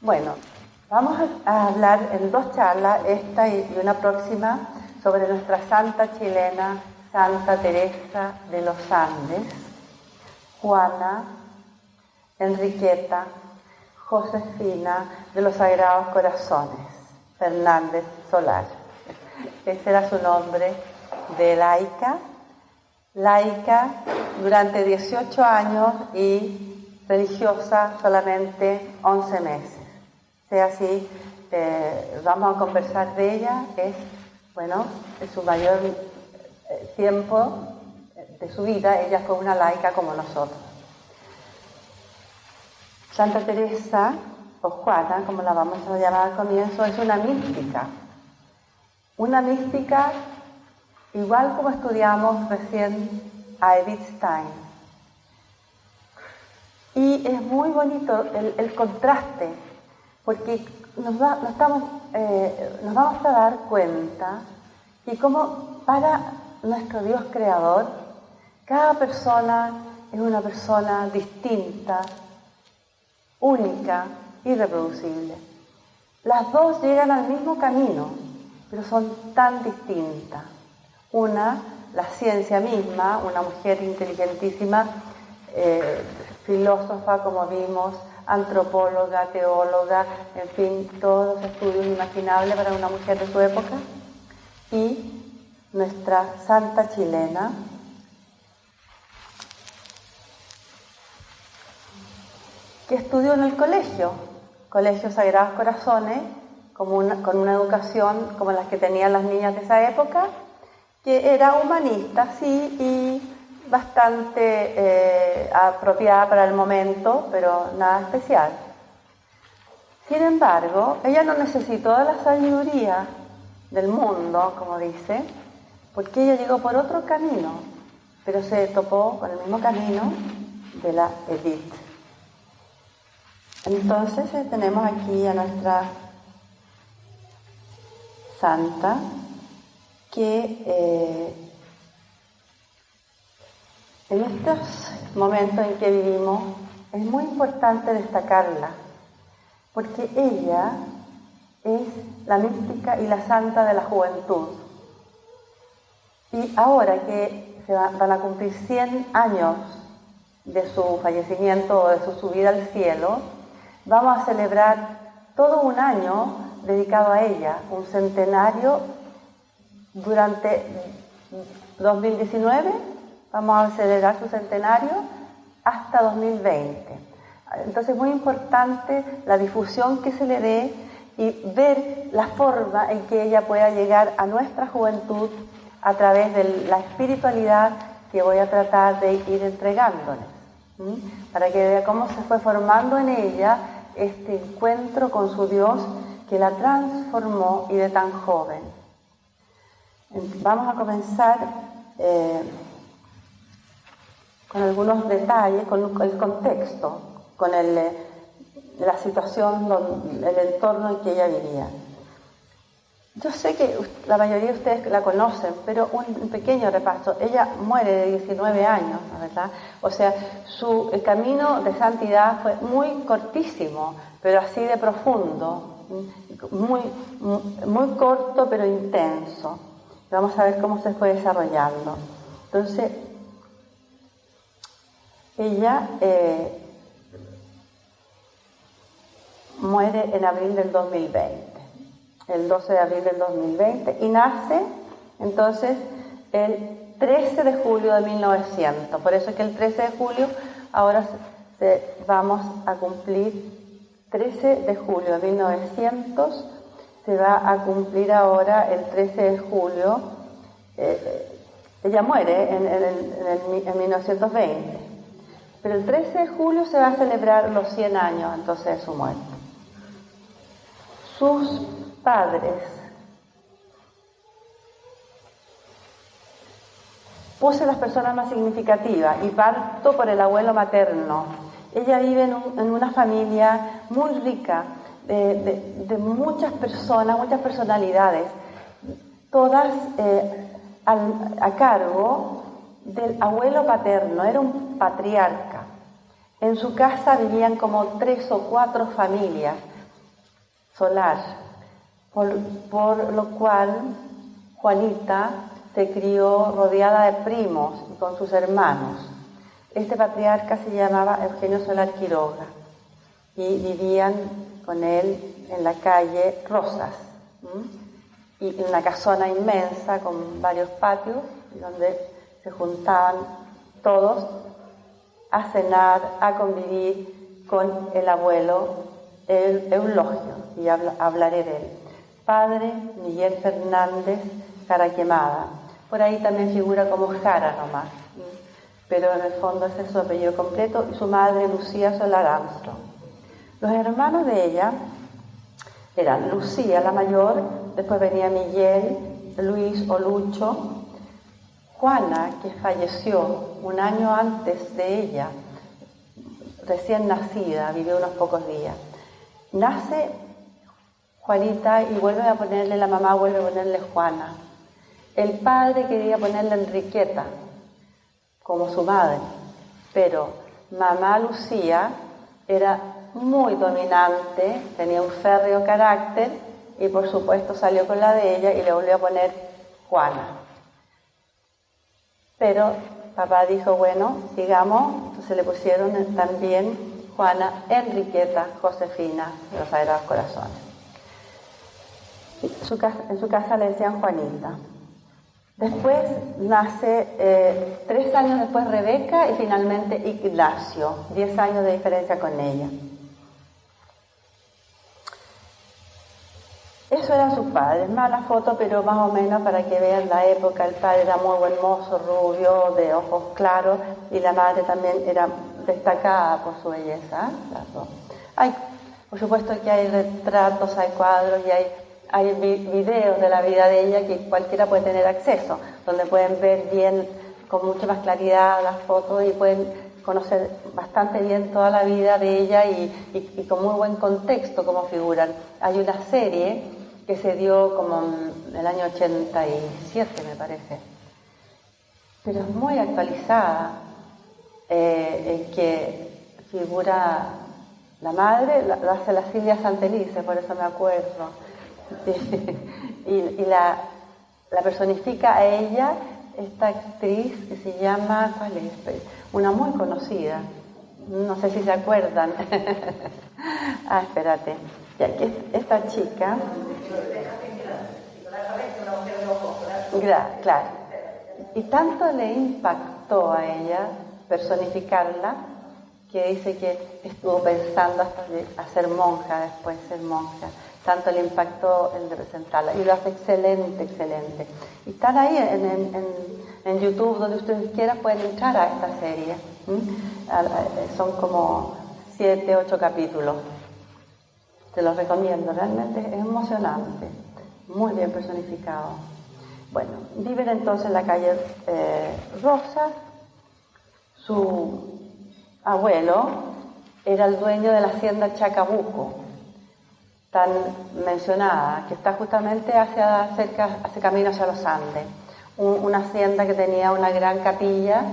Bueno, vamos a hablar en 2 charlas, esta y una próxima, sobre nuestra santa chilena, Santa Teresa de los Andes, Juana, Enriqueta, Josefina de los Sagrados Corazones, Fernández Solar. Ese era su nombre de laica durante 18 años y religiosa solamente 11 meses. O sea, así vamos a conversar de ella, es su mayor tiempo de su vida, ella fue una laica como nosotros. Santa Teresa, o Juana, como la vamos a llamar al comienzo, es una mística. Una mística igual como estudiamos recién a Edith Stein. Y es muy bonito el contraste, porque nos vamos a dar cuenta que como para nuestro Dios creador, cada persona es una persona distinta, única, irreproducible. Las dos llegan al mismo camino, pero son tan distintas. Una, la ciencia misma, una mujer inteligentísima, filósofa, como vimos, antropóloga, teóloga, en fin, todos los estudios imaginables para una mujer de su época. Y nuestra santa chilena, que estudió en el Colegio Sagrados Corazones, con una educación como las que tenían las niñas de esa época, que era humanista, sí, y bastante apropiada para el momento, pero nada especial. Sin embargo, ella no necesitó de la sabiduría del mundo, como dice, porque ella llegó por otro camino, pero se topó con el mismo camino de la Edith. Entonces tenemos aquí a nuestra santa que en estos momentos en que vivimos es muy importante destacarla, porque ella es la mística y la santa de la juventud. Y ahora que van a cumplir 100 años de su fallecimiento o de su subida al cielo, vamos a celebrar todo un año dedicado a ella, un centenario durante 2019, vamos a celebrar su centenario hasta 2020. Entonces es muy importante la difusión que se le dé y ver la forma en que ella pueda llegar a nuestra juventud a través de la espiritualidad que voy a tratar de ir entregándoles, para que vea cómo se fue formando en ella este encuentro con su Dios que la transformó y de tan joven. Vamos a comenzar con algunos detalles, con el contexto, con la situación, el entorno en que ella vivía. Yo sé que la mayoría de ustedes la conocen, pero un pequeño repaso. Ella muere de 19 años, ¿verdad? O sea, el camino de santidad fue muy cortísimo, pero así de profundo, muy corto pero intenso. Vamos a ver cómo se fue desarrollando. Entonces, ella muere en abril del 2020. El 12 de abril del 2020, y nace entonces el 13 de julio de 1900. Por eso es que el 13 de julio, ahora vamos a cumplir 13 de julio de 1900, se va a cumplir ahora el 13 de julio, ella muere en 1920, pero el 13 de julio se va a celebrar los 100 años entonces de su muerte. Sus padres. Puse las personas más significativas y parto por el abuelo materno. Ella vive en una familia muy rica, de muchas personas, muchas personalidades, todas a cargo del abuelo paterno. Era un patriarca. En su casa vivían como 3 o 4 familias. solar, por lo cual Juanita se crió rodeada de primos y con sus hermanos. Este patriarca se llamaba Eugenio Solar Quiroga y vivían con él en la calle Rosas, y en una casona inmensa con varios patios donde se juntaban todos a cenar, a convivir con el abuelo Eulogio, y hablaré de él. Padre Miguel Fernández Jaraquemada. Por ahí también figura como Jara nomás, pero en el fondo ese es su apellido completo, y su madre Lucía Solar Armstrong. Los hermanos de ella eran Lucía, la mayor, después venía Miguel, Luis o Lucho, Juana, que falleció un año antes de ella, recién nacida, vivió unos pocos días. Nace Juanita y la mamá vuelve a ponerle Juana. El padre quería ponerle Enriqueta, como su madre, pero mamá Lucía era muy dominante, tenía un férreo carácter y por supuesto salió con la de ella y le volvió a poner Juana. Pero papá dijo, bueno, sigamos, entonces le pusieron también Juana Enriqueta Josefina de los Sagrados Corazones. En su casa le decían Juanita. Después nace, 3 años después, Rebeca y finalmente Ignacio, 10 años de diferencia con ella. Eso eran sus padres, mala foto, pero más o menos para que vean la época. El padre era muy buen mozo, rubio, de ojos claros, y la madre también era destacada por su belleza. Por supuesto que hay retratos, hay cuadros y hay videos de la vida de ella que cualquiera puede tener acceso, donde pueden ver bien, con mucha más claridad, las fotos y pueden conocer bastante bien toda la vida de ella y con muy buen contexto cómo figuran. Hay una serie que se dio como en el año 87, me parece, pero es muy actualizada, en que figura la madre, la hace la Silvia Santelice, por eso me acuerdo, y la personifica a ella esta actriz que se llama, ¿cuál es? Una muy conocida, no sé si se acuerdan. Espérate, ya que esta chica, claro, y tanto le impactó a ella personificarla que dice que estuvo pensando hasta ser monja, después ser monja. Tanto le impactó el representarla, y lo hace excelente. Y están ahí en YouTube, donde ustedes quieran pueden entrar a esta serie. Son como 7, 8 capítulos. Te los recomiendo, realmente es emocionante, muy bien personificado. Bueno, viven entonces en la calle Rosas. Su abuelo era el dueño de la hacienda Chacabuco, tan mencionada, que está justamente hace camino hacia los Andes. Una hacienda que tenía una gran capilla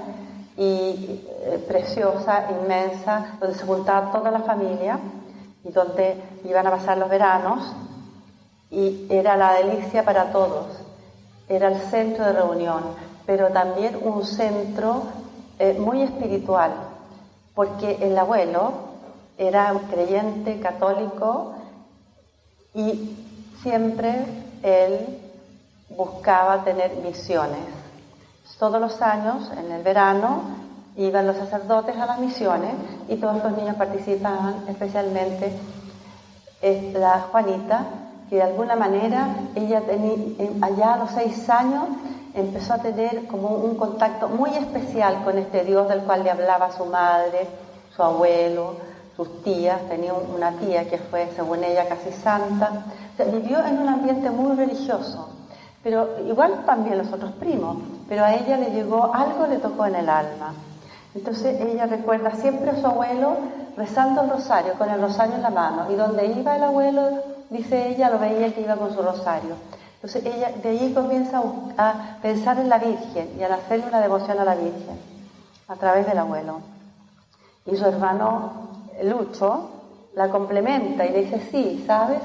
y preciosa, inmensa, donde se juntaba toda la familia y donde iban a pasar los veranos, y era la delicia para todos. Era el centro de reunión, pero también un centro muy espiritual, porque el abuelo era creyente católico y siempre él buscaba tener misiones. Todos los años, en el verano, iban los sacerdotes a las misiones y todos los niños participaban, especialmente la Juanita, que de alguna manera ella allá a los 6 años empezó a tener como un contacto muy especial con este Dios del cual le hablaba su madre, su abuelo, sus tías. Tenía una tía que fue, según ella, casi santa. O sea, vivió en un ambiente muy religioso, pero igual también los otros primos, pero a ella le llegó, algo le tocó en el alma. Entonces ella recuerda siempre a su abuelo rezando el rosario, con el rosario en la mano, y donde iba el abuelo, dice ella, lo veía que iba con su rosario. Entonces ella de ahí comienza a pensar en la Virgen y a hacerle una devoción a la Virgen a través del abuelo. Y su hermano Lucho la complementa y le dice, sí, ¿sabes?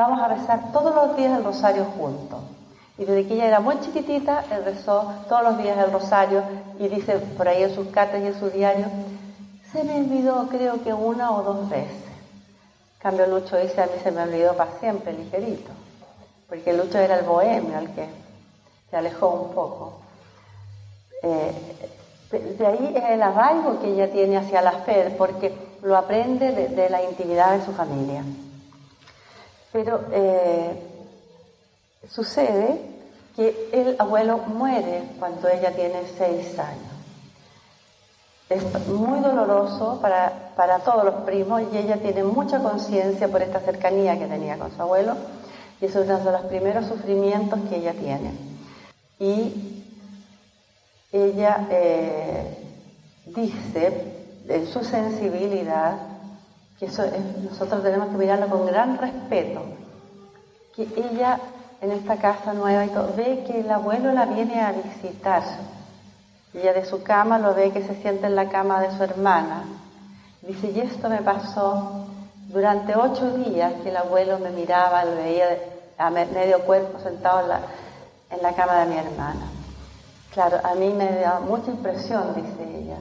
vamos a rezar todos los días el rosario juntos. Y desde que ella era muy chiquitita, él rezó todos los días el rosario y dice por ahí en sus cartas y en su diario, se me olvidó creo que 1 o 2 veces. En cambio Lucho dice, a mí se me olvidó para siempre, ligerito. Porque Lucho era el bohemio, el que se alejó un poco. De ahí es el arraigo que ella tiene hacia la fe, porque lo aprende de la intimidad de su familia. Pero sucede que el abuelo muere cuando ella tiene 6 años. Es muy doloroso para todos los primos y ella tiene mucha conciencia por esta cercanía que tenía con su abuelo y es uno de los primeros sufrimientos que ella tiene. Y ella dice en su sensibilidad que nosotros tenemos que mirarlo con gran respeto, que ella en esta casa nueva y todo, ve que el abuelo la viene a visitar. Ella de su cama lo ve que se sienta en la cama de su hermana. Dice, y esto me pasó durante 8 días que el abuelo me miraba, lo veía a medio cuerpo sentado en la cama de mi hermana. Claro, a mí me da mucha impresión, dice ella,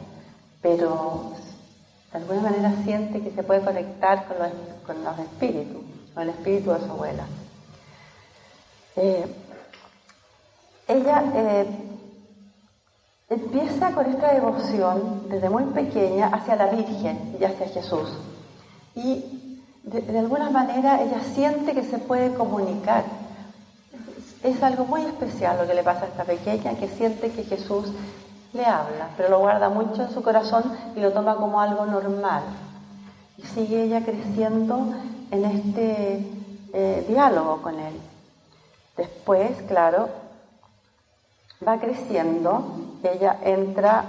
pero de alguna manera siente que se puede conectar con los espíritus, con el espíritu de su abuela. Ella empieza con esta devoción desde muy pequeña hacia la Virgen y hacia Jesús. Y de alguna manera ella siente que se puede comunicar. Es algo muy especial lo que le pasa a esta pequeña, que siente que Jesús le habla, pero lo guarda mucho en su corazón y lo toma como algo normal. Y sigue ella creciendo en este diálogo con él. Después, claro, va creciendo, ella entra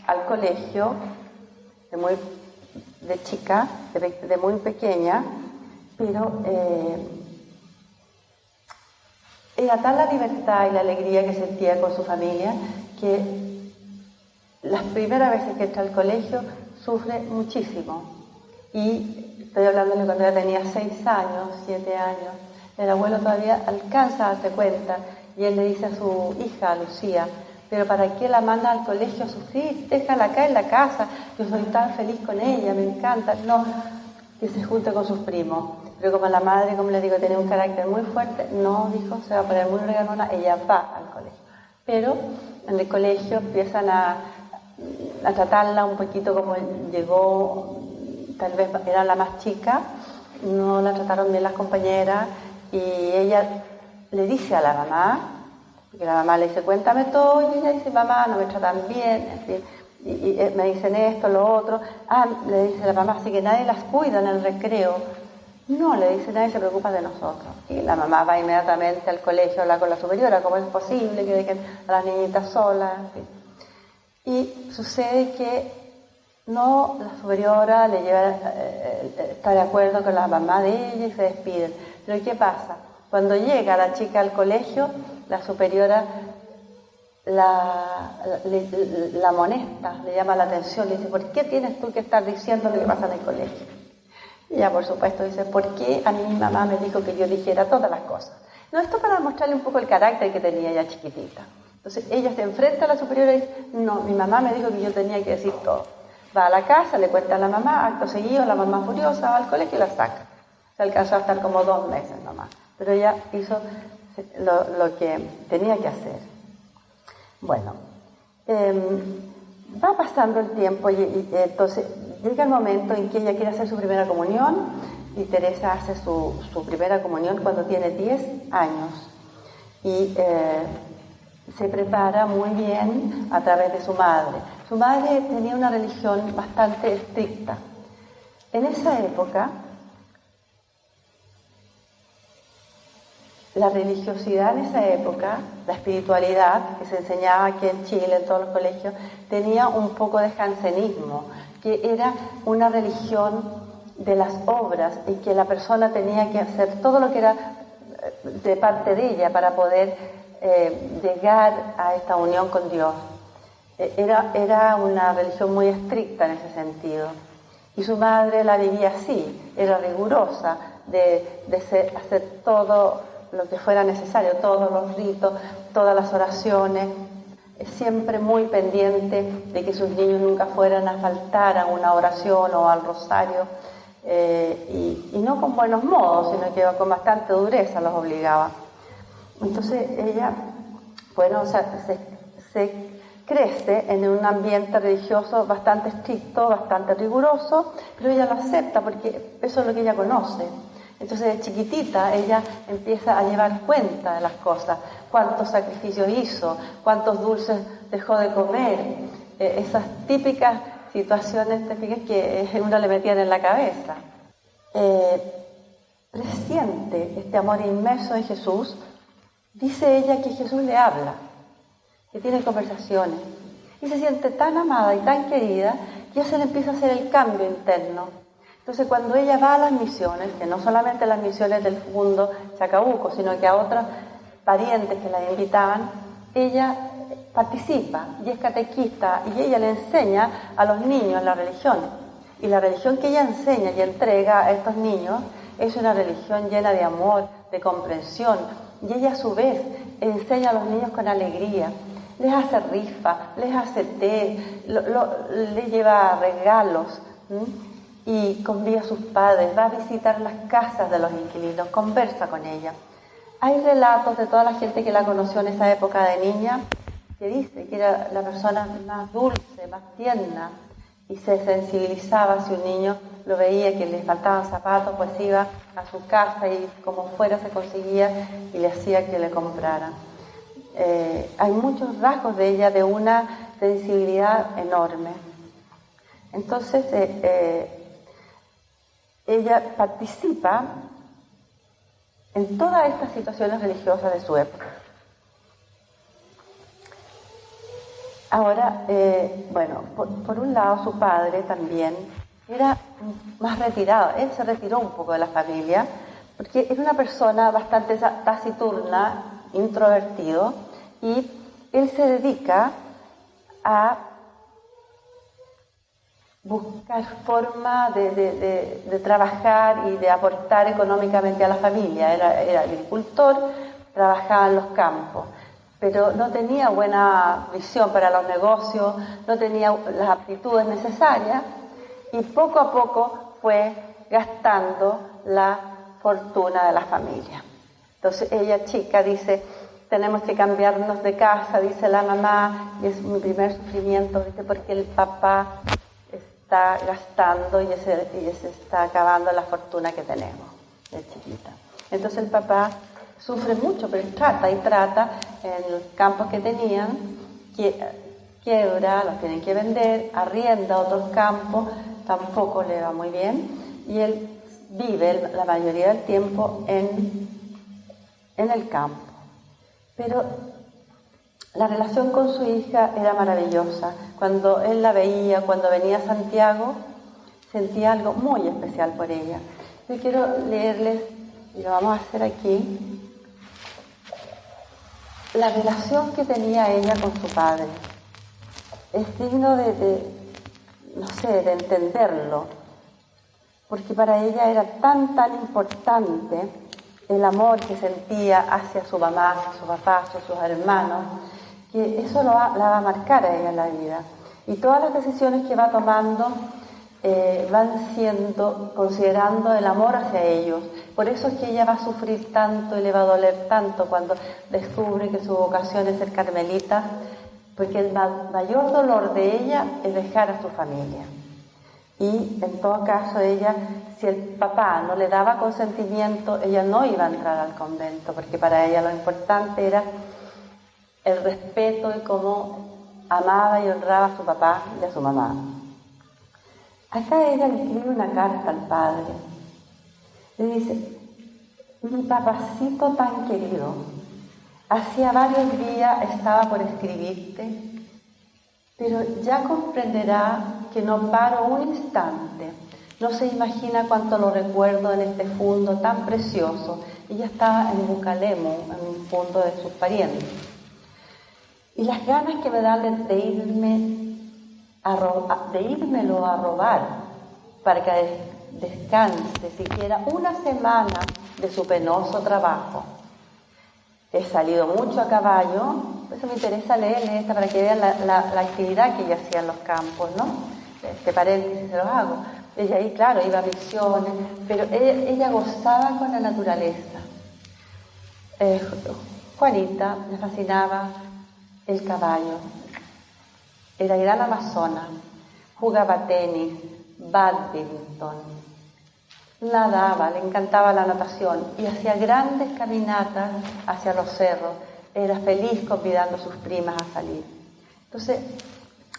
al colegio de chica, de muy pequeña, pero era tal la libertad y la alegría que sentía con su familia que las primeras veces que entra al colegio sufre muchísimo. Y estoy hablándole cuando ella tenía 6 años, 7 años. El abuelo todavía alcanza a darse cuenta y él le dice a su hija, Lucía, pero ¿para qué la manda al colegio a sufrir? Déjala acá en la casa, yo soy tan feliz con ella, me encanta. No, que se junte con sus primos. Pero como la madre, como le digo, tiene un carácter muy fuerte, no, dijo, se va a poner muy regalona, ella va al colegio. Pero en el colegio empiezan a tratarla un poquito como llegó, tal vez era la más chica, no la trataron bien las compañeras, y ella le dice a la mamá, porque la mamá le dice, cuéntame todo, y ella dice, mamá, no me tratan bien, en fin, y me dicen esto, lo otro. Le dice la mamá, así que nadie las cuida en el recreo. No, le dice, nadie se preocupa de nosotros. Y la mamá va inmediatamente al colegio a hablar con la superiora, ¿cómo es posible que dejen a las niñitas solas? En fin. Y sucede que no, la superiora le lleva, está de acuerdo con la mamá de ella y se despiden. Pero ¿qué pasa? Cuando llega la chica al colegio, la superiora la amonesta, le llama la atención, le dice, ¿por qué tienes tú que estar diciendo lo que pasa en el colegio? Y ella, por supuesto, dice, ¿por qué a mí mi mamá me dijo que yo dijera todas las cosas? No, esto para mostrarle un poco el carácter que tenía ella chiquitita. Entonces ella se enfrenta a la superiora y dice, no, mi mamá me dijo que yo tenía que decir todo. Va a la casa, le cuenta a la mamá, acto seguido, la mamá furiosa va al colegio y la saca. Se alcanzó a estar como 2 meses nomás. Pero ella hizo lo que tenía que hacer. Bueno, va pasando el tiempo y entonces llega el momento en que ella quiere hacer su primera comunión y Teresa hace su primera comunión cuando tiene 10 años y se prepara muy bien a través de su madre. Su madre tenía una religión bastante estricta. En esa época, la religiosidad en esa época, la espiritualidad que se enseñaba aquí en Chile, en todos los colegios, tenía un poco de jansenismo, que era una religión de las obras y que la persona tenía que hacer todo lo que era de parte de ella para poder llegar a esta unión con Dios. Era una religión muy estricta en ese sentido. Y su madre la vivía así, era rigurosa, hacer todo lo que fuera necesario, todos los ritos, todas las oraciones, siempre muy pendiente de que sus niños nunca fueran a faltar a una oración o al rosario, y no con buenos modos, sino que con bastante dureza los obligaba. Entonces ella, bueno, o sea, se crece en un ambiente religioso bastante estricto, bastante riguroso, pero ella lo acepta porque eso es lo que ella conoce. Entonces, de chiquitita, ella empieza a llevar cuenta de las cosas, cuántos sacrificios hizo, cuántos dulces dejó de comer, esas típicas situaciones, te fijas, que uno le metían en la cabeza. Presiente este amor inmerso en Jesús. Dice ella que Jesús le habla, que tiene conversaciones, y se siente tan amada y tan querida que ya se le empieza a hacer el cambio interno. Entonces, cuando ella va a las misiones, que no solamente las misiones del Fundo Chacabuco, sino que a otros parientes que la invitaban, ella participa y es catequista, y ella le enseña a los niños la religión. Y la religión que ella enseña y entrega a estos niños es una religión llena de amor, de comprensión, y ella a su vez enseña a los niños con alegría. Les hace rifa, les hace té, les lleva regalos, y convida a sus padres, va a visitar las casas de los inquilinos, conversa con ella. Hay relatos de toda la gente que la conoció en esa época de niña, que dice que era la persona más dulce, más tierna, y se sensibilizaba si un niño lo veía que le faltaban zapatos, pues iba a su casa y como fuera se conseguía y le hacía que le comprara. Hay muchos rasgos de ella de una sensibilidad enorme. Entonces, ella participa en todas estas situaciones religiosas de su época. Ahora, bueno, por un lado su padre también era más retirado, él se retiró un poco de la familia, porque era una persona bastante taciturna, introvertido, y él se dedica a buscar forma de trabajar y de aportar económicamente a la familia. Era agricultor, trabajaba en los campos, pero no tenía buena visión para los negocios, no tenía las aptitudes necesarias, y poco a poco fue gastando la fortuna de la familia. Entonces ella, chica, dice: tenemos que cambiarnos de casa, dice la mamá, y es mi primer sufrimiento, dice, porque el papá está gastando y se está acabando la fortuna que tenemos de chiquita. Entonces el papá sufre mucho, pero trata en los campos que tenían, quiebra, los tienen que vender, arrienda otros campos, tampoco le va muy bien, y él vive la mayoría del tiempo en el campo. Pero la relación con su hija era maravillosa. Cuando él la veía, cuando venía a Santiago, sentía algo muy especial por ella. Yo quiero leerles, y lo vamos a hacer aquí, la relación que tenía ella con su padre. Es digno de entenderlo, porque para ella era tan importante el amor que sentía hacia su mamá, hacia su papá, hacia sus hermanos, que eso la va a marcar a ella en la vida. Y todas las decisiones que va tomando van siendo considerando el amor hacia ellos. Por eso es que ella va a sufrir tanto y le va a doler tanto cuando descubre que su vocación es ser carmelita, porque el mayor dolor de ella es dejar a su familia. Y en todo caso ella, si el papá no le daba consentimiento, ella no iba a entrar al convento, porque para ella lo importante era el respeto y cómo amaba y honraba a su papá y a su mamá. Acá ella le escribe una carta al padre. Le dice: mi papacito tan querido, hacía varios días estaba por escribirte, pero ya comprenderá que no paro un instante. No se imagina cuánto lo recuerdo en este fundo tan precioso. Ella estaba en Bucalemu, en un fundo de sus parientes. Y las ganas que me dan de irmelo a robar para que descanse siquiera una semana de su penoso trabajo. He salido mucho a caballo, por eso me interesa leerle esta para que vean la actividad que ella hacía en los campos, ¿no? Este paréntesis se los hago. Ella ahí, claro, iba a misiones, pero ella gozaba con la naturaleza. Juanita le fascinaba el caballo, era gran amazona, jugaba tenis, bádminton, nadaba, le encantaba la natación y hacía grandes caminatas hacia los cerros. Era feliz convidando a sus primas a salir. Entonces,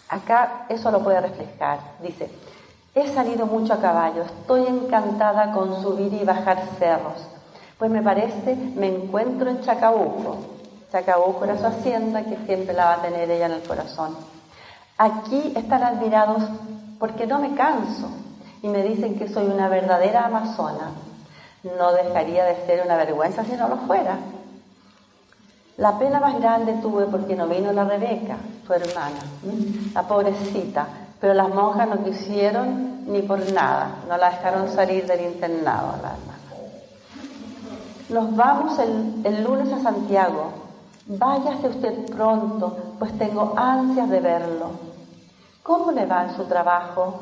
acá eso lo puede reflejar. Dice, he salido mucho a caballo, estoy encantada con subir y bajar cerros. Pues me encuentro en Chacabuco. Chacabuco era su hacienda que siempre la va a tener ella en el corazón. Aquí están admirados porque no me canso y me dicen que soy una verdadera amazona. No dejaría de ser una vergüenza si no lo fuera. La pena más grande tuve porque no vino la Rebeca, su hermana, la pobrecita, pero las monjas no quisieron ni por nada, no la dejaron salir del internado, la hermana. Nos vamos el lunes a Santiago. Váyase usted pronto, pues tengo ansias de verlo. ¿Cómo le va en su trabajo?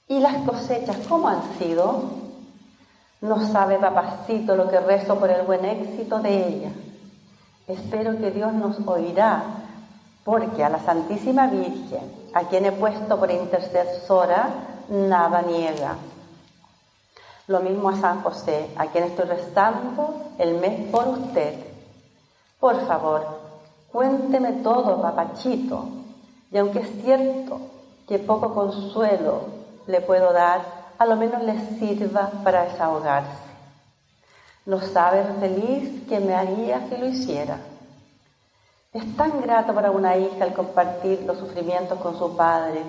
¿Y las cosechas cómo han sido? No sabe, papacito, lo que rezo por el buen éxito de ella. Espero que Dios nos oirá, porque a la Santísima Virgen, a quien he puesto por intercesora, nada niega. Lo mismo a San José, a quien estoy rezando el mes por usted. Por favor, cuénteme todo, papachito. Y aunque es cierto que poco consuelo le puedo dar, a lo menos le sirva para desahogarse. No sabe lo feliz que me haría si lo hiciera. Es tan grato para una hija el compartir los sufrimientos con su padre,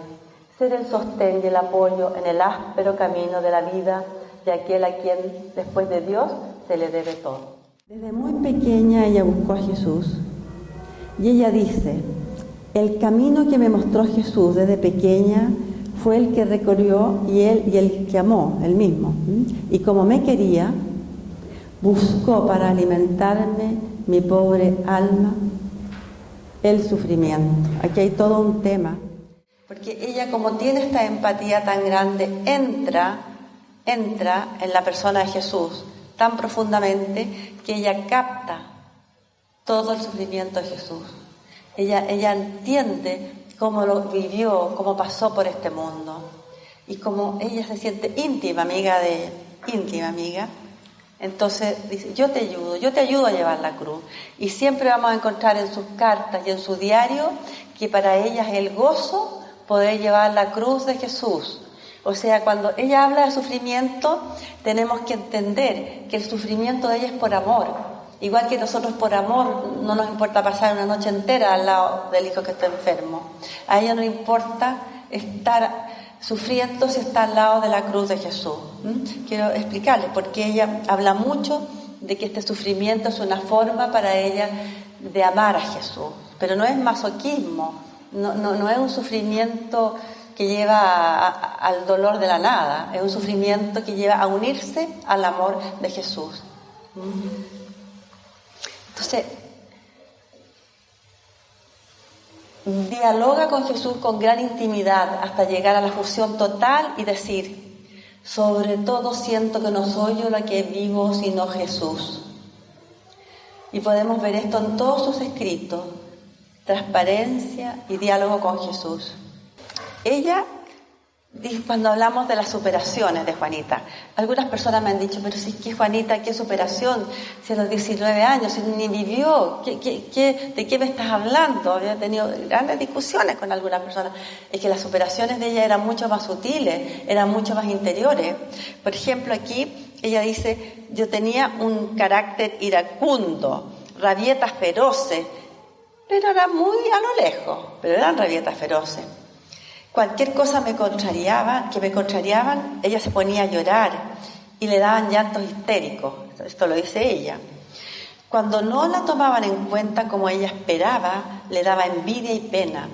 ser el sostén y el apoyo en el áspero camino de la vida de aquel a quien, después de Dios, se le debe todo. Desde muy pequeña ella buscó a Jesús y ella dice, el camino que me mostró Jesús desde pequeña fue el que recorrió y el que amó, él mismo. Y como me quería, buscó para alimentarme mi pobre alma el sufrimiento. Aquí hay todo un tema. Porque ella, como tiene esta empatía tan grande, entra en la persona de Jesús tan profundamente que ella capta todo el sufrimiento de Jesús. Ella entiende cómo lo vivió, cómo pasó por este mundo y cómo ella se siente íntima amiga. Entonces dice, yo te ayudo a llevar la cruz. Y siempre vamos a encontrar en sus cartas y en su diario que para ella es el gozo poder llevar la cruz de Jesús. O sea, cuando ella habla de sufrimiento, tenemos que entender que el sufrimiento de ella es por amor. Igual que nosotros por amor no nos importa pasar una noche entera al lado del hijo que está enfermo. A ella no le importa estar sufriendo si está al lado de la cruz de Jesús. Quiero explicarles, porque ella habla mucho de que este sufrimiento es una forma para ella de amar a Jesús. Pero no es masoquismo, no es un sufrimiento que lleva al dolor de la nada, es un sufrimiento que lleva a unirse al amor de Jesús. Entonces, dialoga con Jesús con gran intimidad hasta llegar a la fusión total y decir, sobre todo siento que no soy yo la que vivo, sino Jesús. Y podemos ver esto en todos sus escritos, transparencia y diálogo con Jesús. Ella, cuando hablamos de las superaciones de Juanita, algunas personas me han dicho, pero si es que Juanita, ¿qué superación? Si a los 19 años, si ni vivió, ¿de qué me estás hablando? Había tenido grandes discusiones con algunas personas. Es que las superaciones de ella eran mucho más sutiles, eran mucho más interiores. Por ejemplo, aquí ella dice, yo tenía un carácter iracundo, rabietas feroces, pero era muy a lo lejos, pero eran rabietas feroces. Cualquier cosa que me contrariaban, ella se ponía a llorar y le daban llantos histéricos. Esto lo dice ella. Cuando no la tomaban en cuenta como ella esperaba, le daba envidia y pena.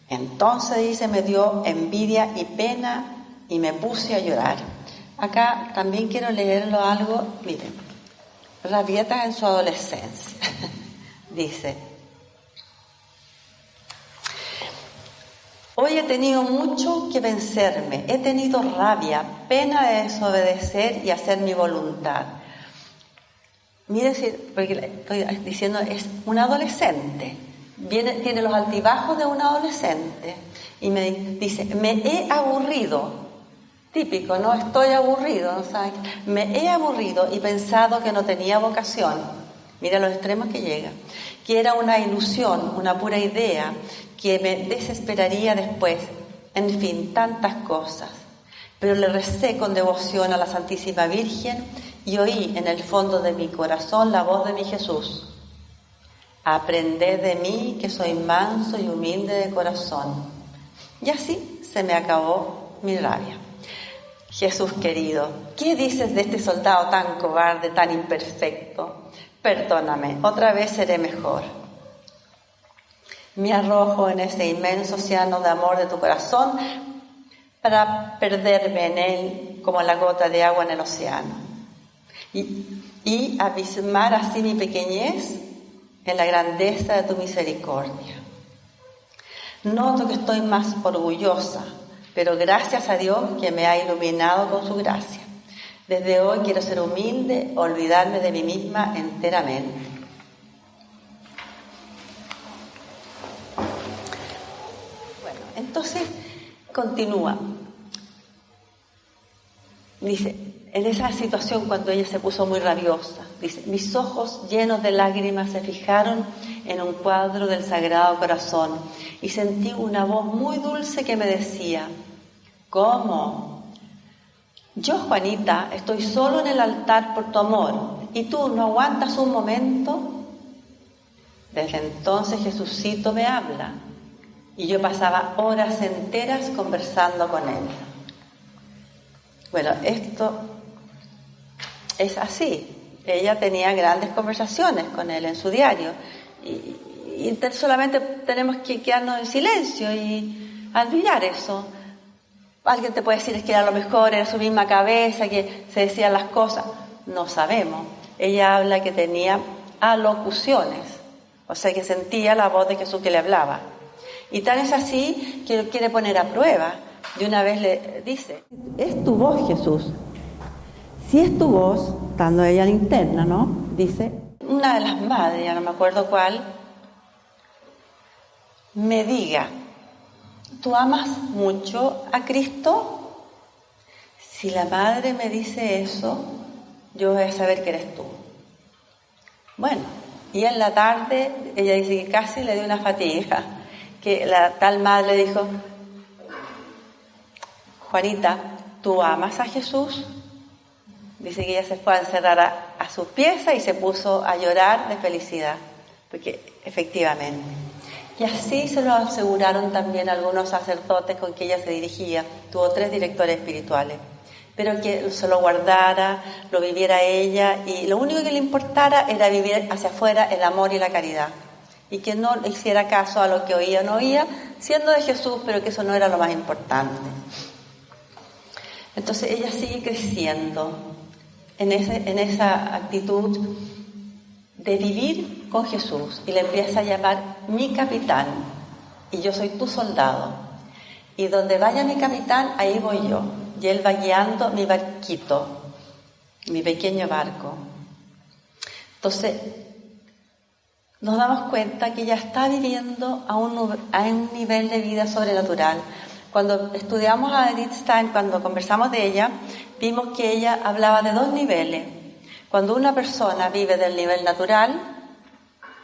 Entonces, dice, me dio envidia y pena y me puse a llorar. Acá también quiero leerlo algo, miren, rabietas en su adolescencia. Dice: hoy he tenido mucho que vencerme, he tenido rabia, pena de desobedecer y hacer mi voluntad. Mire, porque estoy diciendo, es un adolescente, tiene los altibajos de un adolescente, y me dice: me he aburrido. Típico, ¿no? Estoy aburrido, ¿no sabes? Me he aburrido y pensado que no tenía vocación. Mira los extremos que llega. Que era una ilusión, una pura idea, que me desesperaría después. En fin, tantas cosas. Pero le recé con devoción a la Santísima Virgen y oí en el fondo de mi corazón la voz de mi Jesús: aprended de mí, que soy manso y humilde de corazón. Y así se me acabó mi rabia. Jesús querido, ¿qué dices de este soldado tan cobarde, tan imperfecto? Perdóname, otra vez seré mejor. Me arrojo en ese inmenso océano de amor de tu corazón para perderme en él como la gota de agua en el océano y abismar así mi pequeñez en la grandeza de tu misericordia. Noto que estoy más orgullosa, pero gracias a Dios que me ha iluminado con su gracia. Desde hoy quiero ser humilde, olvidarme de mí misma enteramente. Bueno, entonces continúa. Dice, en esa situación cuando ella se puso muy rabiosa, dice: mis ojos llenos de lágrimas se fijaron en un cuadro del Sagrado Corazón y sentí una voz muy dulce que me decía: ¿cómo? Yo, Juanita, estoy solo en el altar por tu amor, ¿y tú no aguantas un momento? Desde entonces Jesucito me habla, y yo pasaba horas enteras conversando con él. Bueno, esto es así. Ella tenía grandes conversaciones con él en su diario, y solamente tenemos que quedarnos en silencio y admirar eso. Alguien te puede decir: es que era lo mejor, era su misma cabeza, que se decían las cosas. No sabemos. Ella habla que tenía alocuciones, o sea que sentía la voz de Jesús que le hablaba. Y tal es así que lo quiere poner a prueba. De una vez le dice: ¿es tu voz, Jesús? Si es tu voz, estando ella interna, ¿no? Dice, una de las madres, ya no me acuerdo cuál, me diga: ¿tú amas mucho a Cristo? Si la madre me dice eso, yo voy a saber que eres tú. Bueno, y en la tarde, ella dice que casi le dio una fatiga, que la tal madre le dijo: Juanita, ¿tú amas a Jesús? Dice que ella se fue a encerrar a su pieza y se puso a llorar de felicidad, porque efectivamente. Y así se lo aseguraron también algunos sacerdotes con que ella se dirigía. Tuvo 3 directores espirituales, pero que se lo guardara, lo viviera ella, y lo único que le importara era vivir hacia afuera el amor y la caridad, y que no le hiciera caso a lo que oía o no oía, siendo de Jesús, pero que eso no era lo más importante. Entonces ella sigue creciendo en esa actitud de vivir con Jesús, y le empieza a llamar mi capitán, y yo soy tu soldado, y donde vaya mi capitán, ahí voy yo, y él va guiando mi barquito, mi pequeño barco. Entonces nos damos cuenta que ella está viviendo a un nivel de vida sobrenatural. Cuando estudiamos a Edith Stein, cuando conversamos de ella, vimos que ella hablaba de 2 niveles. Cuando una persona vive del nivel natural,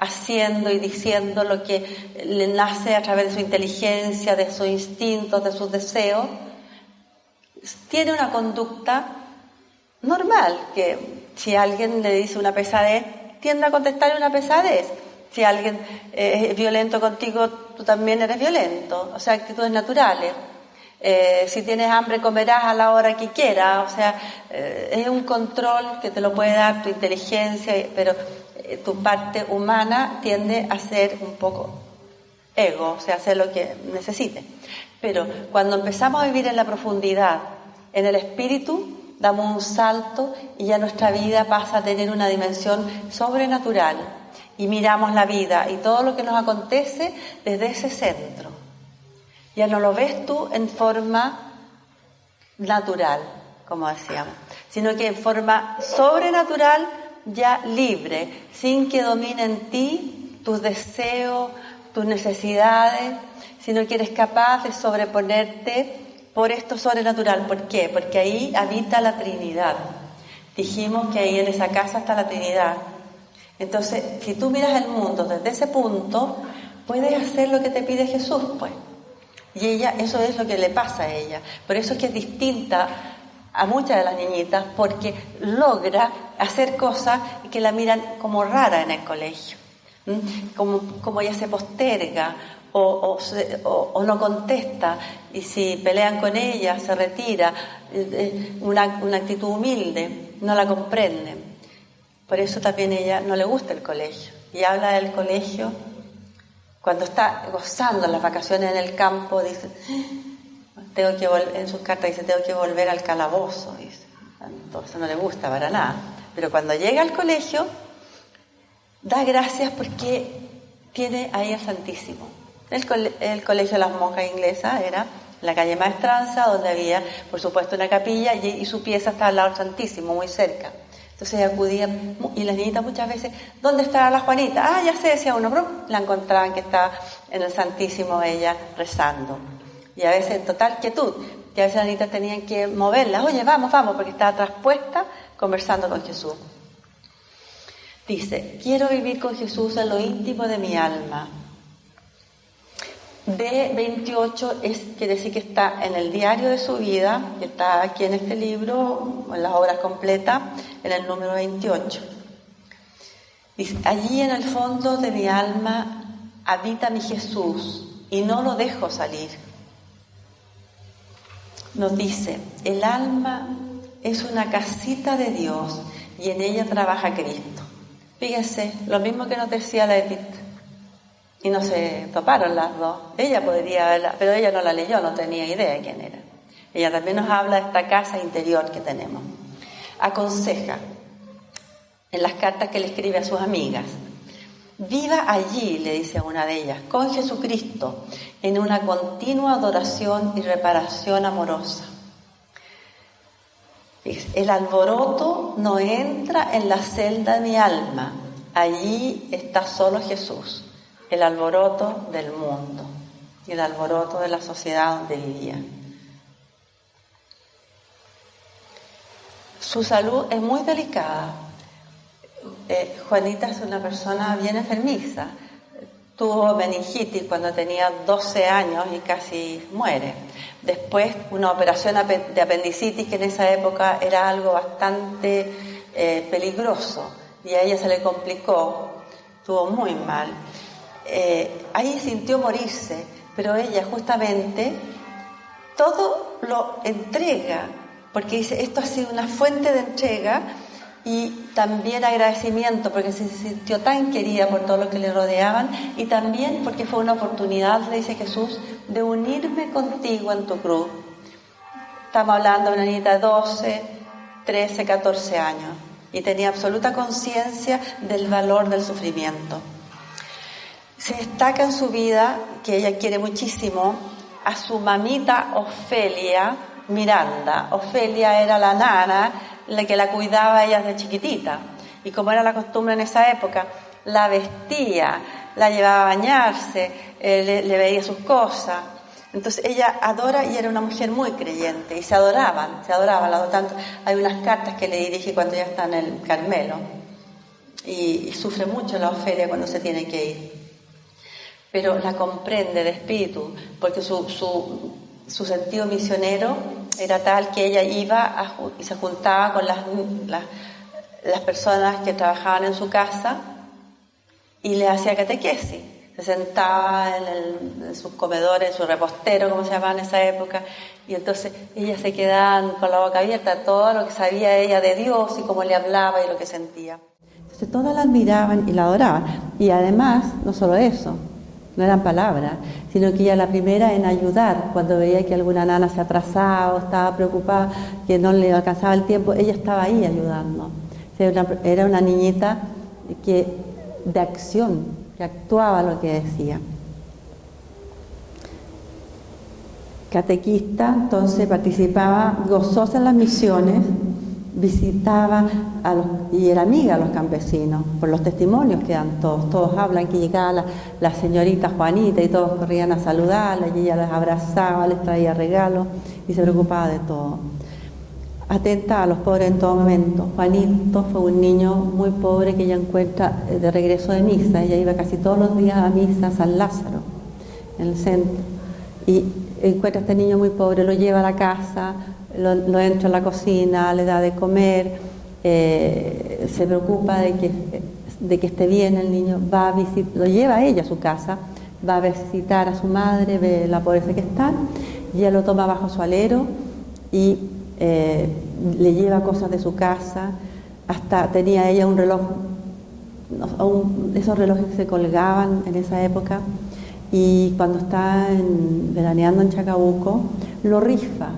haciendo y diciendo lo que le nace a través de su inteligencia, de sus instintos, de sus deseos, tiene una conducta normal, que si alguien le dice una pesadez, tiende a contestarle una pesadez. Si alguien es violento contigo, tú también eres violento. O sea, actitudes naturales. Si tienes hambre, comerás a la hora que quieras. O sea, es un control que te lo puede dar tu inteligencia, pero tu parte humana tiende a ser un poco ego, o sea, hacer lo que necesite. Pero cuando empezamos a vivir en la profundidad En el espíritu damos un salto y ya nuestra vida pasa a tener una dimensión sobrenatural y miramos la vida y todo lo que nos acontece desde ese centro. Ya no lo ves tú en forma natural, como decíamos, sino que en forma sobrenatural, ya libre, sin que domine en ti tus deseos, tus necesidades, sino que eres capaz de sobreponerte por esto sobrenatural. ¿Por qué? Porque ahí habita la Trinidad. Dijimos que ahí en esa casa está la Trinidad. Entonces, si tú miras el mundo desde ese punto, puedes hacer lo que te pide Jesús, pues. Y ella, eso es lo que le pasa a ella. Por eso es que es distinta a muchas de las niñitas, porque logra hacer cosas que la miran como rara en el colegio. Como ella se posterga o no contesta, y si pelean con ella se retira, una actitud humilde, no la comprenden. Por eso también a ella no le gusta el colegio, y habla del colegio cuando está gozando las vacaciones en el campo. Dice, tengo que volver, en sus cartas dice, tengo que volver al calabozo, dice. Entonces no le gusta para nada, pero cuando llega al colegio da gracias porque tiene ahí el Santísimo. El colegio de las monjas inglesas era en la calle Maestranza, donde había, por supuesto, una capilla, y su pieza estaba al lado del Santísimo, muy cerca. Entonces acudían, y las niñitas muchas veces, ¿dónde estará la Juanita? Ah, ya sé, decía uno, pero la encontraban que estaba en el Santísimo ella rezando. Y a veces en total quietud, y a veces las niñitas tenían que moverlas, oye, vamos, porque estaba traspuesta conversando con Jesús. Dice, quiero vivir con Jesús en lo íntimo de mi alma. D28 quiere decir que está en el diario de su vida, que está aquí en este libro, en las obras completas, en el número 28. Dice, allí en el fondo de mi alma habita mi Jesús y no lo dejo salir. Nos dice, el alma es una casita de Dios y en ella trabaja Cristo. Fíjense, lo mismo que nos decía la Edith. Y no se toparon las dos. Ella podría verla, pero ella no la leyó, no tenía idea de quién era. Ella también nos habla de esta casa interior que tenemos. Aconseja en las cartas que le escribe a sus amigas. Viva allí, le dice a una de ellas, con Jesucristo, en una continua adoración y reparación amorosa. El alboroto no entra en la celda de mi alma. Allí está solo Jesús. El alboroto del mundo y el alboroto de la sociedad donde vivía. Su salud es muy delicada. Juanita es una persona bien enfermiza. Tuvo meningitis cuando tenía 12 años y casi muere. Después una operación de apendicitis, que en esa época era algo bastante peligroso, y a ella se le complicó, estuvo muy mal. Ahí sintió morirse, pero ella justamente todo lo entrega, porque dice, esto ha sido una fuente de entrega y también agradecimiento, porque se sintió tan querida por todo lo que le rodeaban, y también porque fue una oportunidad, le dice Jesús, de unirme contigo en tu cruz. Estamos hablando de una niñita de 12, 13, 14 años, y tenía absoluta conciencia del valor del sufrimiento. Se destaca en su vida, que ella quiere muchísimo, a su mamita Ofelia Miranda. Ofelia era la nana, la que la cuidaba a ella desde chiquitita. Y como era la costumbre en esa época, la vestía, la llevaba a bañarse, le veía sus cosas. Entonces ella adora, y era una mujer muy creyente, y se adoraban las dos tanto. Hay unas cartas que le dirige cuando ella está en el Carmelo, y sufre mucho la Ofelia cuando se tiene que ir. Pero la comprende de espíritu, porque su sentido misionero era tal que ella iba y se juntaba con las personas que trabajaban en su casa y le hacía catequesis. Se sentaba en sus comedores, en su repostero, como se llamaba en esa época, y entonces ellas se quedaban con la boca abierta, todo lo que sabía ella de Dios y cómo le hablaba y lo que sentía. Entonces todas la admiraban y la adoraban. Y además, no solo eso, no eran palabras, sino que ella la primera en ayudar, cuando veía que alguna nana se atrasaba o estaba preocupada, que no le alcanzaba el tiempo, ella estaba ahí ayudando. Era una niñita de acción, que actuaba lo que decía. Catequista, entonces participaba gozosa en las misiones, visitaba y era amiga de los campesinos, por los testimonios que dan todos hablan que llegaba la señorita Juanita y todos corrían a saludarla y ella les abrazaba, les traía regalos y se preocupaba de todo. Atenta a los pobres en todo momento. Juanito fue un niño muy pobre que ella encuentra de regreso de misa, ella iba casi todos los días a misa a San Lázaro, en el centro, y encuentra a este niño muy pobre, lo lleva a la casa, lo entra a la cocina, le da de comer, se preocupa de que esté bien el niño, lo lleva a ella a su casa, va a visitar a su madre, ve la pobreza que está, y ella lo toma bajo su alero y le lleva cosas de su casa, hasta tenía ella un reloj, esos relojes que se colgaban en esa época, y cuando está veraneando en Chacabuco, lo rifa.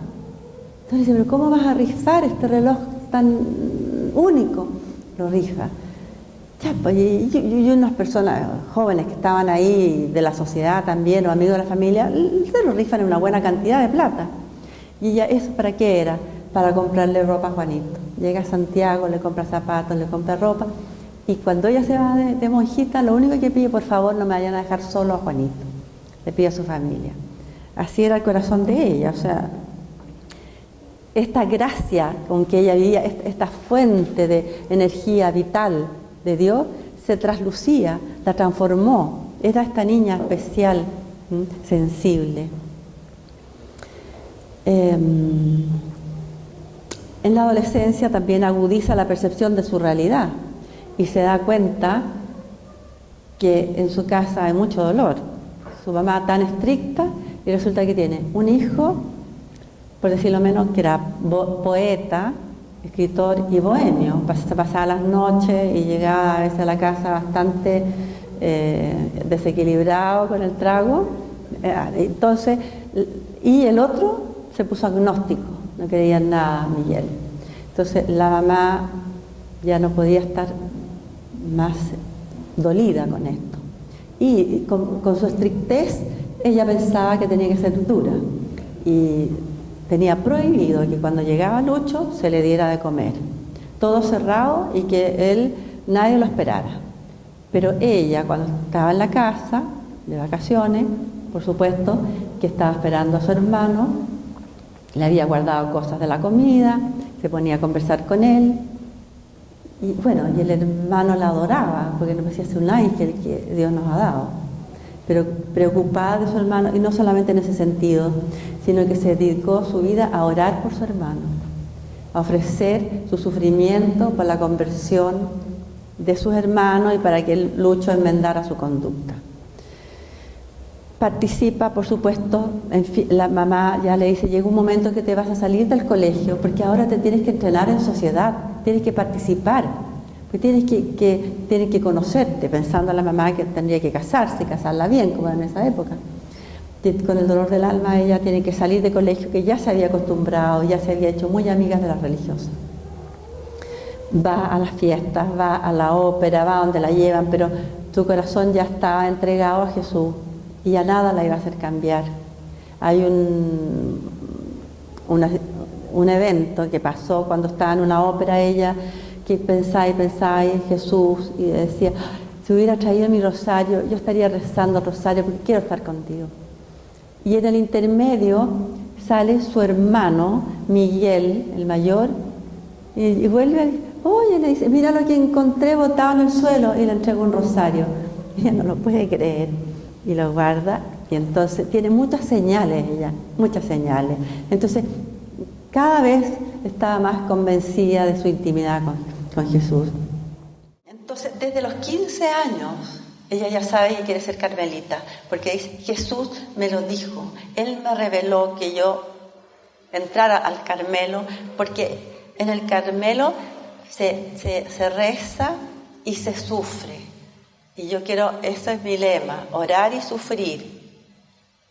Entonces dice, pero ¿cómo vas a rifar este reloj tan único? Lo rifa. Ya, pues, y unas personas jóvenes que estaban ahí, de la sociedad también, o amigos de la familia, se lo rifan en una buena cantidad de plata. Y ella, ¿eso para qué era? Para comprarle ropa a Juanito. Llega a Santiago, le compra zapatos, le compra ropa, y cuando ella se va de monjita, lo único que pide, por favor, no me vayan a dejar solo a Juanito. Le pide a su familia. Así era el corazón de ella, o sea, esta gracia con que ella vivía, esta fuente de energía vital de Dios, se traslucía, la transformó. Era esta niña especial, sensible. En la adolescencia también agudiza la percepción de su realidad y se da cuenta que en su casa hay mucho dolor. Su mamá tan estricta, y resulta que tiene un hijo, por decirlo menos, que era poeta, escritor y bohemio. Se pasaba las noches y llegaba a veces a la casa bastante desequilibrado con el trago. Entonces, y el otro se puso agnóstico, no creía en nada, Miguel. Entonces la mamá ya no podía estar más dolida con esto. Y con su estrictez, ella pensaba que tenía que ser dura. Y tenía prohibido que cuando llegaba Lucho se le diera de comer. Todo cerrado y que nadie lo esperara. Pero ella, cuando estaba en la casa, de vacaciones, por supuesto, que estaba esperando a su hermano, le había guardado cosas de la comida, se ponía a conversar con él, y bueno, y el hermano la adoraba, porque no parecía ser un ángel que Dios nos ha dado, pero preocupada de su hermano, y no solamente en ese sentido, sino que se dedicó su vida a orar por su hermano, a ofrecer su sufrimiento por la conversión de sus hermanos y para que Lucho enmendara su conducta. Participa, por supuesto, la mamá ya le dice, llega un momento que te vas a salir del colegio porque ahora te tienes que entrenar en sociedad, tienes que participar, pues tienes que conocerte, pensando a la mamá que tendría que casarla bien, como en esa época. Con el dolor del alma ella tiene que salir del colegio, que ya se había acostumbrado, ya se había hecho muy amiga de las religiosas. Va a las fiestas, va a la ópera, va donde la llevan, pero su corazón ya estaba entregado a Jesús. Y ya nada la iba a hacer cambiar. Hay un evento que pasó cuando estaba en una ópera ella, que pensaba en Jesús y decía, si hubiera traído mi rosario, yo estaría rezando el rosario porque quiero estar contigo. Y en el intermedio sale su hermano, Miguel, el mayor, y vuelve, oye, le dice, mira lo que encontré botado en el suelo, y le entrega un rosario. Y ella no lo puede creer. Y lo guarda, y entonces tiene muchas señales ella, muchas señales. Entonces, cada vez estaba más convencida de su intimidad con Jesús. Entonces, desde los 15 años, ella ya sabe que quiere ser carmelita, porque dice, Jesús me lo dijo, Él me reveló que yo entrara al Carmelo, porque en el Carmelo se reza y se sufre. Y yo quiero, ese es mi lema, orar y sufrir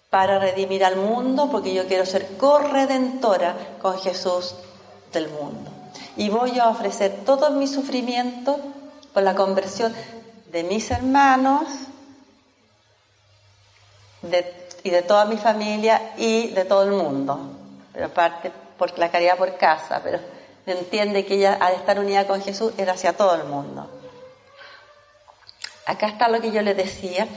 para redimir al mundo, porque yo quiero ser corredentora con Jesús del mundo. Y voy a ofrecer todo mi sufrimiento por la conversión de mis hermanos y de toda mi familia y de todo el mundo. Pero aparte, por la caridad por casa, pero entiende que ella, al estar unida con Jesús, era hacia todo el mundo. Acá está lo que yo les decía.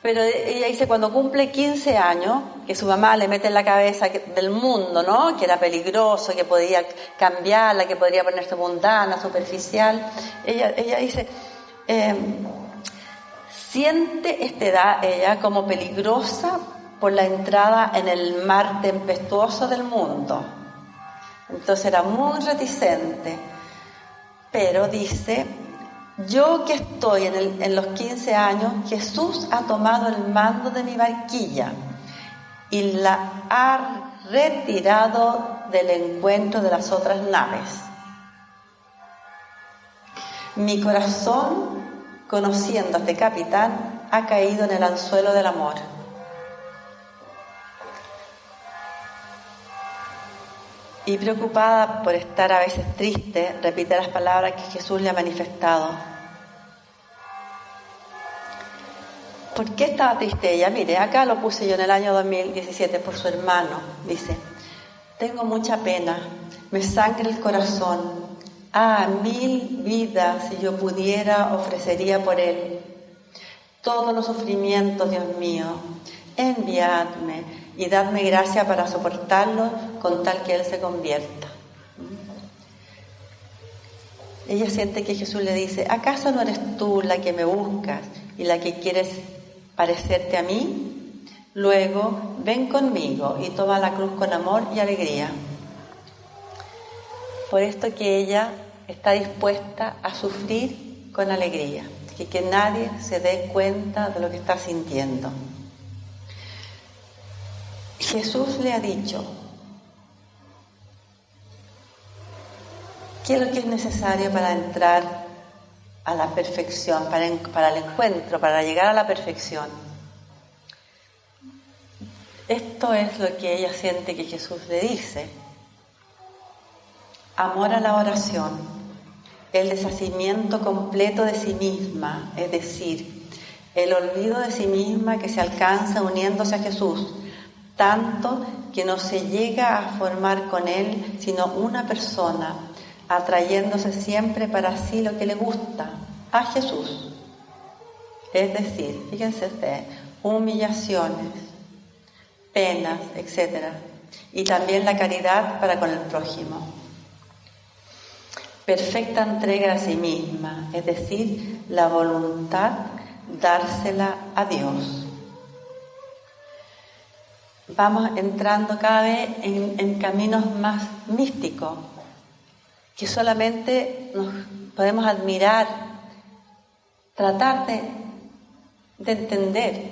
Pero ella dice, cuando cumple 15 años, que su mamá le mete en la cabeza del mundo, ¿no? Que era peligroso, que podía cambiarla, que podría ponerse mundana, superficial. Ella dice, siente esta edad ella como peligrosa por la entrada en el mar tempestuoso del mundo. Entonces era muy reticente. Pero dice, yo que estoy en los 15 años, Jesús ha tomado el mando de mi barquilla y la ha retirado del encuentro de las otras naves. Mi corazón, conociendo a este capitán, ha caído en el anzuelo del amor. Y preocupada por estar a veces triste, repite las palabras que Jesús le ha manifestado. ¿Por qué estaba triste ella? Mire, acá lo puse yo en el año 2017 por su hermano. Dice, tengo mucha pena, me sangra el corazón. 1000 vidas, si yo pudiera, ofrecería por él. Todos los sufrimientos, Dios mío, enviadme y dadme gracia para soportarlo con tal que él se convierta. Ella siente que Jesús le dice, ¿acaso no eres tú la que me buscas y la que quieres parecerte a mí? Luego, ven conmigo y toma la cruz con amor y alegría. Por esto que ella está dispuesta a sufrir con alegría, que nadie se dé cuenta de lo que está sintiendo. Jesús le ha dicho, ¿qué es lo que es necesario para entrar a la perfección, para el encuentro, para llegar a la perfección? Esto es lo que ella siente que Jesús le dice. Amor a la oración, el deshacimiento completo de sí misma, es decir, el olvido de sí misma que se alcanza uniéndose a Jesús, tanto que no se llega a formar con Él sino una persona, atrayéndose siempre para sí lo que le gusta, a Jesús. Es decir, fíjense ustedes, humillaciones, penas, etc. Y también la caridad para con el prójimo. Perfecta entrega a sí misma, es decir, la voluntad, dársela a Dios. Vamos entrando cada vez en caminos más místicos, que solamente nos podemos admirar, tratar de entender.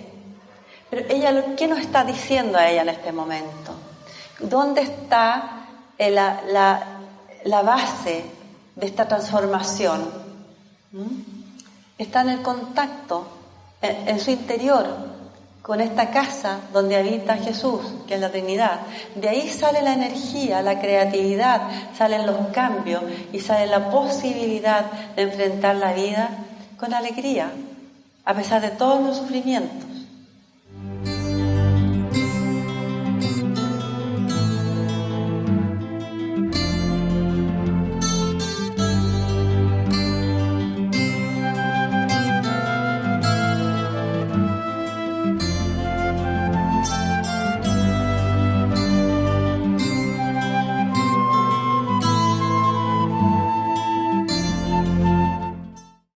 Pero ella, ¿qué nos está diciendo a ella en este momento? ¿Dónde está la base de esta transformación? Está en el contacto, en su interior, con esta casa donde habita Jesús, que es la Trinidad. De ahí sale la energía, la creatividad, salen los cambios y sale la posibilidad de enfrentar la vida con alegría, a pesar de todos los sufrimientos.